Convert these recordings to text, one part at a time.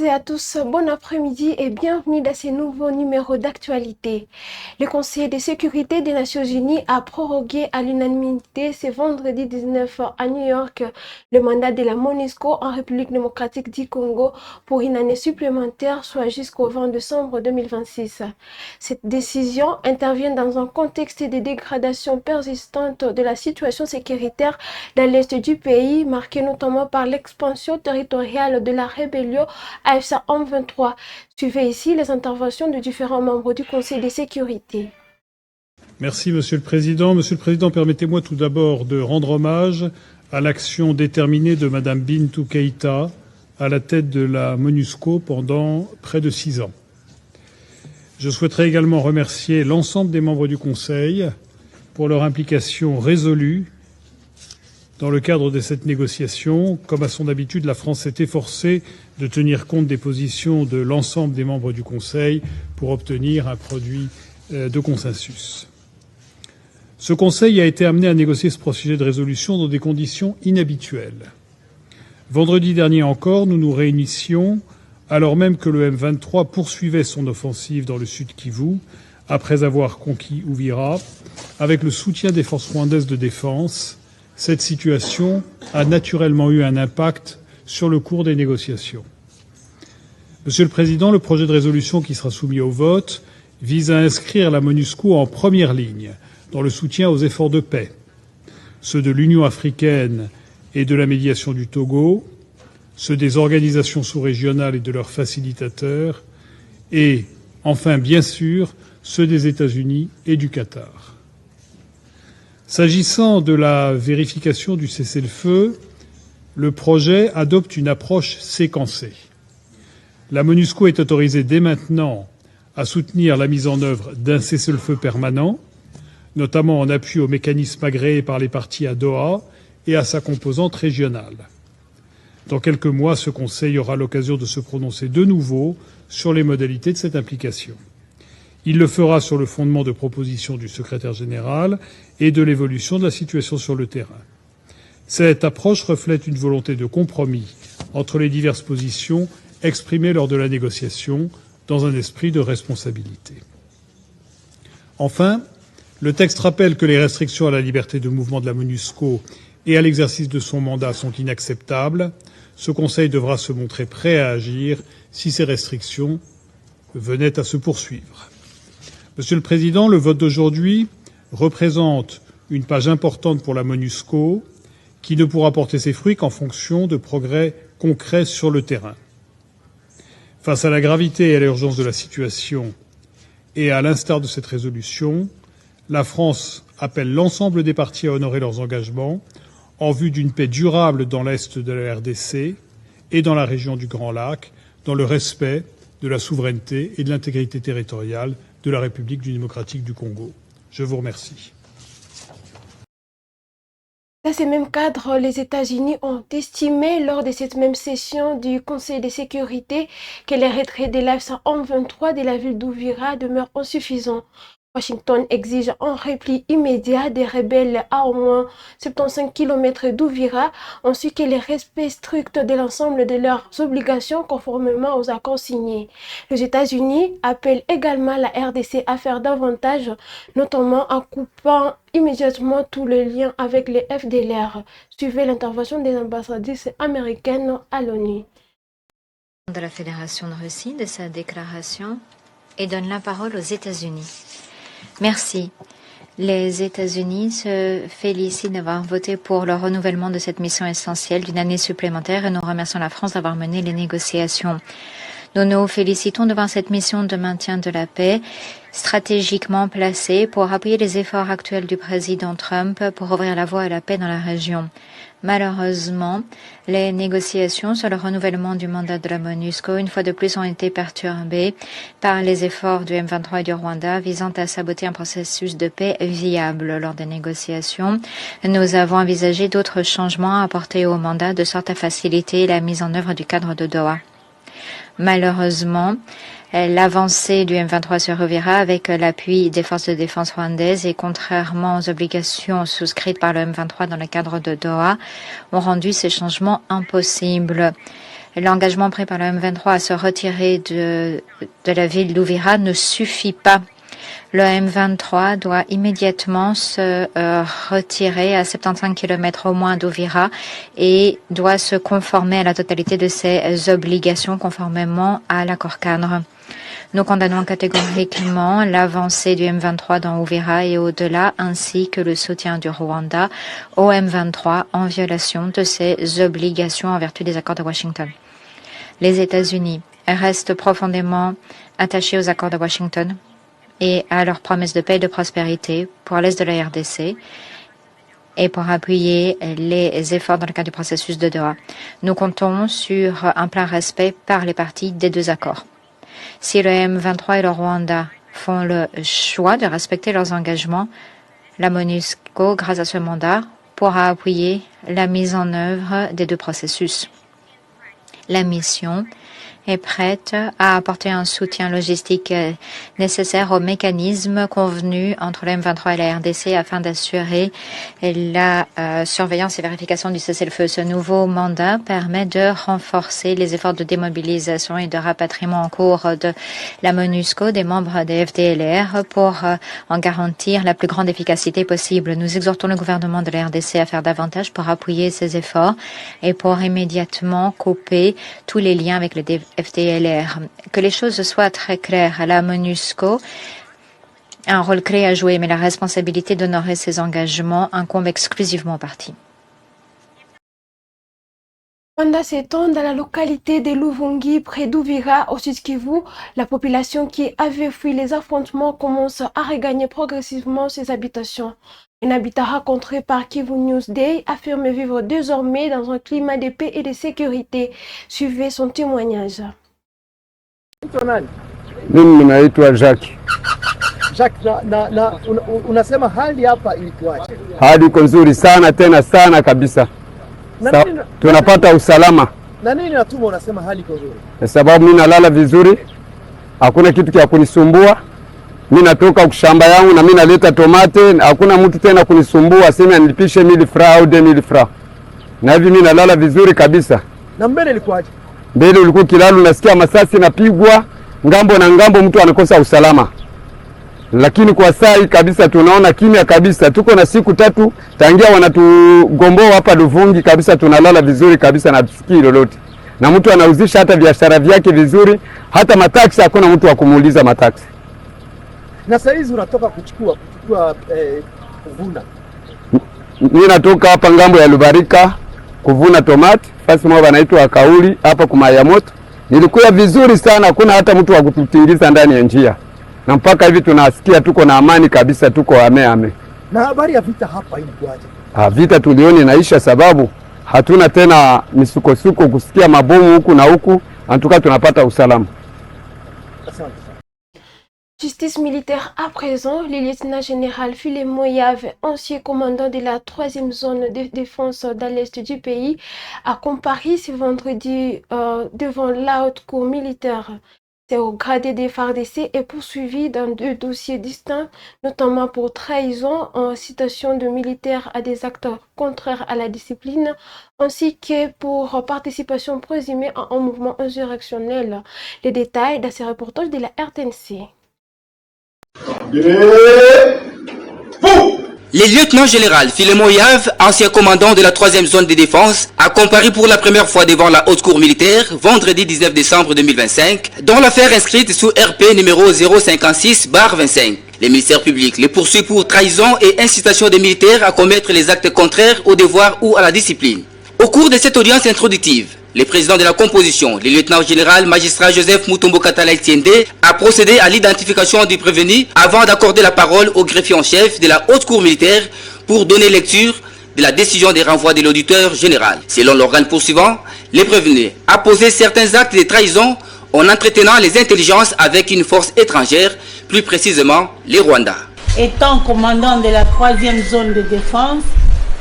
et à tous, bon après-midi et bienvenue dans ce nouveau numéro d'actualité. Le Conseil de sécurité des Nations Unies a prorogué à l'unanimité ce vendredi 19 à New York le mandat de la MONUSCO en République démocratique du Congo pour une année supplémentaire, soit jusqu'au 20 décembre 2026. Cette décision intervient dans un contexte de dégradation persistante de la situation sécuritaire dans l'est du pays, marqué notamment par l'expansion territoriale de la rébellion AFC M23. Suivez ici les interventions de différents membres du Conseil de sécurité. Merci, Monsieur le Président. Monsieur le Président, permettez-moi tout d'abord de rendre hommage à l'action déterminée de Madame Bintou Keïta à la tête de la MONUSCO pendant près de 6 ans. Je souhaiterais également remercier l'ensemble des membres du Conseil pour leur implication résolue dans le cadre de cette négociation. Comme à son habitude, la France s'est efforcée de tenir compte des positions de l'ensemble des membres du Conseil pour obtenir un produit de consensus. Ce Conseil a été amené à négocier ce projet de résolution dans des conditions inhabituelles. Vendredi dernier encore, nous nous réunissions alors même que le M23 poursuivait son offensive dans le sud Kivu, après avoir conquis Uvira, avec le soutien des forces rwandaises de défense. Cette situation a naturellement eu un impact sur le cours des négociations. Monsieur le Président, le projet de résolution qui sera soumis au vote vise à inscrire la MONUSCO en première ligne dans le soutien aux efforts de paix, ceux de l'Union africaine et de la médiation du Togo, ceux des organisations sous-régionales et de leurs facilitateurs, et, enfin, bien sûr, ceux des États-Unis et du Qatar. S'agissant de la vérification du cessez-le-feu, le projet adopte une approche séquencée. La MONUSCO est autorisée dès maintenant à soutenir la mise en œuvre d'un cessez-le-feu permanent, notamment en appui au mécanisme agréé par les parties à Doha et à sa composante régionale. Dans quelques mois, ce Conseil aura l'occasion de se prononcer de nouveau sur les modalités de cette implication. Il le fera sur le fondement de propositions du secrétaire général et de l'évolution de la situation sur le terrain. Cette approche reflète une volonté de compromis entre les diverses positions exprimées lors de la négociation dans un esprit de responsabilité. Enfin, le texte rappelle que les restrictions à la liberté de mouvement de la MONUSCO et à l'exercice de son mandat sont inacceptables. Ce Conseil devra se montrer prêt à agir si ces restrictions venaient à se poursuivre. Monsieur le Président, le vote d'aujourd'hui représente une page importante pour la MONUSCO qui ne pourra porter ses fruits qu'en fonction de progrès concrets sur le terrain. Face à la gravité et à l'urgence de la situation et à l'instar de cette résolution, la France appelle l'ensemble des parties à honorer leurs engagements en vue d'une paix durable dans l'est de la RDC et dans la région du Grand Lac, dans le respect de la souveraineté et de l'intégrité territoriale de la République démocratique du Congo. Je vous remercie. Dans ce même cadre, les États-Unis ont estimé lors de cette même session du Conseil de sécurité que les retraits de l'AFC M23 de la ville d'Uvira demeurent insuffisants. Washington exige un repli immédiat des rebelles à au moins 75 km d'Uvira, ainsi que le respect strict de l'ensemble de leurs obligations conformément aux accords signés. Les États-Unis appellent également la RDC à faire davantage, notamment en coupant immédiatement tous les liens avec les FDLR. Suivez l'intervention des ambassadrices américaines à l'ONU. De la Fédération de Russie de sa déclaration et donne la parole aux États-Unis. Merci. Les États-Unis se félicitent d'avoir voté pour le renouvellement de cette mission essentielle d'une année supplémentaire et nous remercions la France d'avoir mené les négociations. Nous nous félicitons devant cette mission de maintien de la paix stratégiquement placée pour appuyer les efforts actuels du président Trump pour ouvrir la voie à la paix dans la région. Malheureusement, les négociations sur le renouvellement du mandat de la MONUSCO, une fois de plus, ont été perturbées par les efforts du M23 et du Rwanda visant à saboter un processus de paix viable. Lors des négociations, nous avons envisagé d'autres changements à apporter au mandat de sorte à faciliter la mise en œuvre du cadre de Doha. Malheureusement, l'avancée du M23 sur Uvira avec l'appui des forces de défense rwandaises et contrairement aux obligations souscrites par le M23 dans le cadre de Doha ont rendu ces changements impossibles. L'engagement pris par le M23 à se retirer de la ville d'Uvira ne suffit pas. Le M23 doit immédiatement se retirer à 75 km au moins d'Uvira et doit se conformer à la totalité de ses obligations conformément à l'accord cadre. Nous condamnons catégoriquement l'avancée du M23 dans Uvira et au-delà, ainsi que le soutien du Rwanda au M23 en violation de ses obligations en vertu des accords de Washington. Les États-Unis restent profondément attachés aux accords de Washington et à leurs promesses de paix et de prospérité pour l'Est de la RDC et pour appuyer les efforts dans le cadre du processus de Doha. Nous comptons sur un plein respect par les parties des deux accords. Si le M23 et le Rwanda font le choix de respecter leurs engagements, la MONUSCO, grâce à ce mandat, pourra appuyer la mise en œuvre des deux processus. La mission est prête à apporter un soutien logistique nécessaire aux mécanismes convenus entre le M23 et la RDC afin d'assurer la surveillance et vérification du cessez-le-feu. Ce nouveau mandat permet de renforcer les efforts de démobilisation et de rapatriement en cours de la MONUSCO des membres des FDLR pour en garantir la plus grande efficacité possible. Nous exhortons le gouvernement de la RDC à faire davantage pour appuyer ces efforts et pour immédiatement couper tous les liens avec le FDLR. Que les choses soient très claires, à la MONUSCO a un rôle clé à jouer, mais la responsabilité d'honorer ses engagements incombe exclusivement aux partis. Pendant ces temps, dans la localité de Luvungi, près d'Uvira, au Sud Kivu, la population qui avait fui les affrontements commence à regagner progressivement ses habitations. Un habitant rencontré par Kivu Newsday affirme vivre désormais dans un climat de paix et de sécurité. Suivez son témoignage. Mimi naitwa Jacques. Jacques, unasema hali hapa ilikuwaje? Hali iko nzuri sana tena sana kabisa. Tunapata usalama. Na nini natuma unasema hali iko nzuri? Sababu mimi nalala vizuri. Hakuna kitu kia kunisumbua. Mimi natoka kushamba yangu na mimi naleta tomate, hakuna mtu tena kunisumbua sema nilipishe 1000 francs au 2000 francs. Na hivi mimi nalala vizuri kabisa. Na mbele ilikuwaje? Mbele ulikuwa kilalo unasikia masasi napigwa, ngambo na ngambo mtu anakosa usalama. Lakini kwa saa hii kabisa tunaona kimya kabisa. Tuko na siku 3 tangia wanatugomboa hapa Luvungi kabisa, tunalala vizuri kabisa na tusikii lolote. Na mtu anauzisha hata biashara vyake vizuri, hata mataksi hakuna mtu wa kumuuliza mataksi. Na saa hizi unatoka kuchukua kuvuna. Mimi natoka hapa ngambo ya Lubarika kuvuna tomati, fasi moja wanaitwa Kauli hapa Kumayamoto. Nilikuwa vizuri sana, hakuna hata mtu wa kututingiza ndani ya njia. Na mpaka hivi tunasikia tuko na amani kabisa, tuko ame. Na habari ya vita hapa ilikuwaje? Vita tulioni inaisha sababu hatuna tena misukosuko kusikia mabomu huku na huku, antuka tunapata usalama. Justice militaire à présent, le lieutenant-général Filemon Yave, ancien commandant de la 3e zone de défense dans l'est du pays, a comparu ce vendredi devant la haute cour militaire. C'est au gradé des FARDC est poursuivi dans 2 dossiers distincts, notamment pour trahison en citation de militaires à des actes contraires à la discipline, ainsi que pour participation présumée à un mouvement insurrectionnel. Les détails dans ces reportages de la RTNC. Le lieutenant-général Filemon Yave, ancien commandant de la 3e zone de défense, a comparu pour la première fois devant la haute cour militaire vendredi 19 décembre 2025, dont l'affaire inscrite sous RP numéro 056/25. Les ministères publics les poursuivent pour trahison et incitation des militaires à commettre les actes contraires au devoir ou à la discipline. Au cours de cette audience introductive, le président de la composition, le lieutenant-général magistrat Joseph Mutombo Katala Etiende, a procédé à l'identification du prévenu avant d'accorder la parole au greffier en chef de la haute cour militaire pour donner lecture de la décision de renvoi de l'auditeur général. Selon l'organe poursuivant, le prévenu a posé certains actes de trahison en entretenant les intelligences avec une force étrangère, plus précisément les Rwandais. Étant commandant de la 3e zone de défense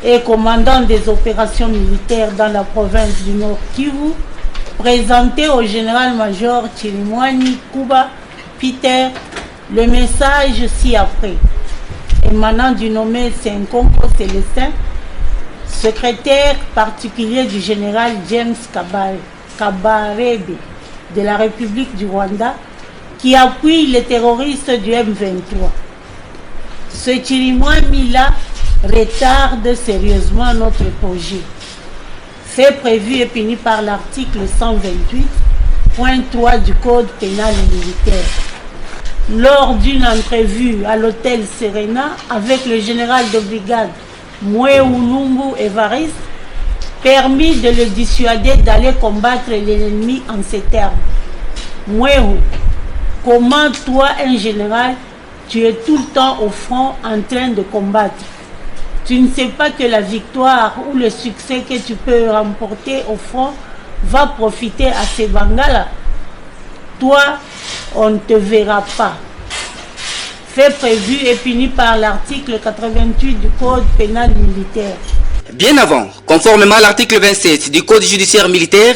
et commandant des opérations militaires dans la province du Nord Kivu, présenté au général-major Chirimwani Kuba Peter le message ci-après, émanant du nommé Senkonko Célestin, secrétaire particulier du général James Kabal. Kabarebe de la République du Rwanda qui appuie les terroristes du M23. Ce Chirimwami-là retarde sérieusement notre projet. Fait prévu et puni par l'article 128.3 du Code pénal militaire. Lors d'une entrevue à l'hôtel Serena avec le général de brigade Mweulungu Evariste, permis de le dissuader d'aller combattre l'ennemi en ces termes. Mwehu, comment toi, un général, tu es tout le temps au front en train de combattre? Tu ne sais pas que la victoire ou le succès que tu peux remporter au front va profiter à ces Bangala? Toi, on ne te verra pas. Fait prévu et puni par l'article 88 du Code pénal militaire. Bien avant, conformément à l'article 27 du Code judiciaire militaire,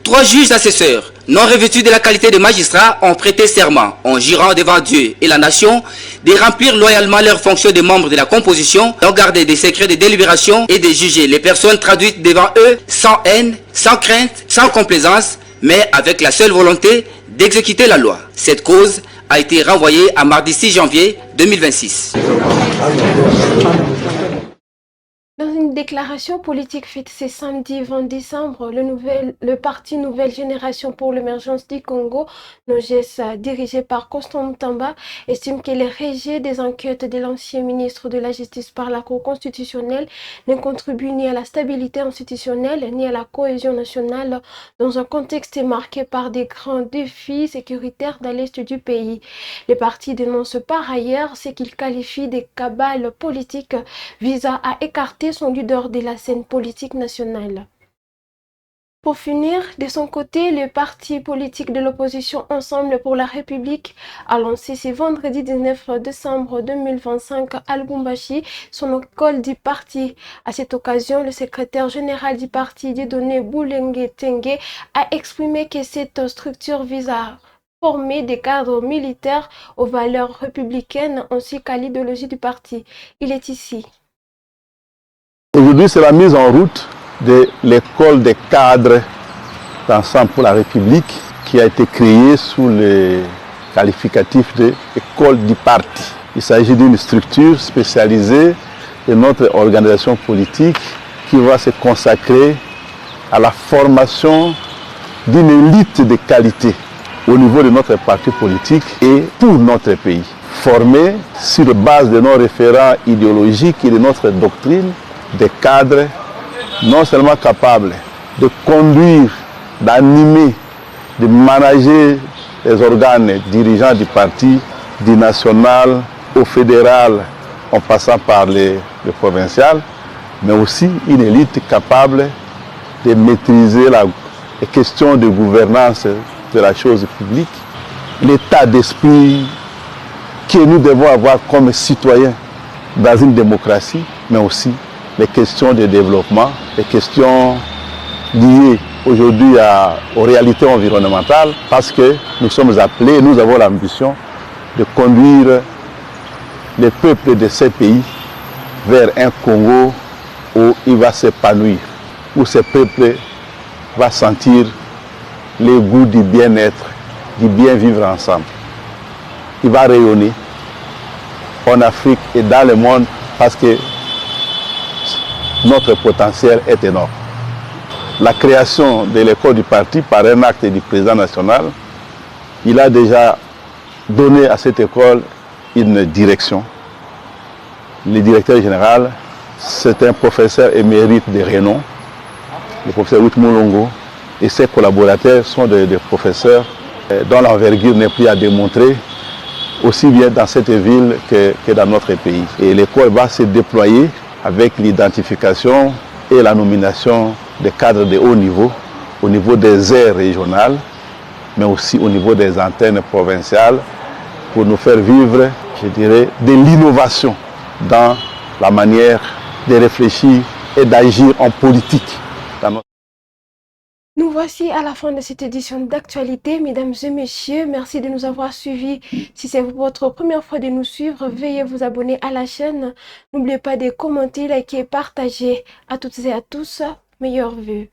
3 juges assesseurs non revêtus de la qualité de magistrats ont prêté serment en jurant devant Dieu et la nation de remplir loyalement leurs fonctions de membres de la composition, d'en garder des secrets de délibération et de juger les personnes traduites devant eux sans haine, sans crainte, sans complaisance, mais avec la seule volonté d'exécuter la loi. Cette cause a été renvoyée à mardi 6 janvier 2026. Dans une déclaration politique faite ce samedi 20 décembre, le parti Nouvelle Génération pour l'émergence du Congo, NOGES, dirigé par Constant Mutamba, estime que les rejets des enquêtes de l'ancien ministre de la Justice par la Cour constitutionnelle ne contribuent ni à la stabilité institutionnelle ni à la cohésion nationale dans un contexte marqué par des grands défis sécuritaires dans l'est du pays. Le parti dénonce par ailleurs ce qu'il qualifie de cabale politique visant à écarter son leader de la scène politique nationale. Pour finir, de son côté, le parti politique de l'opposition Ensemble pour la République a lancé ce vendredi 19 décembre 2025 à Lubumbashi son école du parti. À cette occasion, le secrétaire général du parti, Dieudonné Boulenge Tengue, a exprimé que cette structure vise à former des cadres militaires aux valeurs républicaines ainsi qu'à l'idéologie du parti. Il est ici. Aujourd'hui, c'est la mise en route de l'école des cadres d'Ensemble pour la République qui a été créée sous le qualificatif de école du parti. Il s'agit d'une structure spécialisée de notre organisation politique qui va se consacrer à la formation d'une élite de qualité au niveau de notre parti politique et pour notre pays. Formée sur base de nos référents idéologiques et de notre doctrine, des cadres non seulement capables de conduire, d'animer, de manager les organes dirigeants du parti, du national au fédéral, en passant par le provincial, mais aussi une élite capable de maîtriser les questions de gouvernance de la chose publique, l'état d'esprit que nous devons avoir comme citoyens dans une démocratie, mais aussi les questions de développement, les questions liées aujourd'hui aux réalités environnementales, parce que nous sommes appelés, nous avons l'ambition de conduire les peuples de ces pays vers un Congo où il va s'épanouir, où ce peuple va sentir le goût du bien-être, du bien vivre ensemble. Il va rayonner en Afrique et dans le monde parce que notre potentiel est énorme. La création de l'école du parti par un acte du président national, il a déjà donné à cette école une direction. Le directeur général, c'est un professeur émérite de renom, le professeur Ruth Moulongo, et ses collaborateurs sont des professeurs dont l'envergure n'est plus à démontrer, aussi bien dans cette ville que dans notre pays. Et l'école va se déployer avec l'identification et la nomination des cadres de haut niveau, au niveau des aires régionales, mais aussi au niveau des antennes provinciales, pour nous faire vivre, je dirais, de l'innovation dans la manière de réfléchir et d'agir en politique. Nous voici à la fin de cette édition d'actualité. Mesdames et messieurs, merci de nous avoir suivis. Si c'est votre première fois de nous suivre, veuillez vous abonner à la chaîne. N'oubliez pas de commenter, liker et partager. À toutes et à tous, meilleure vue.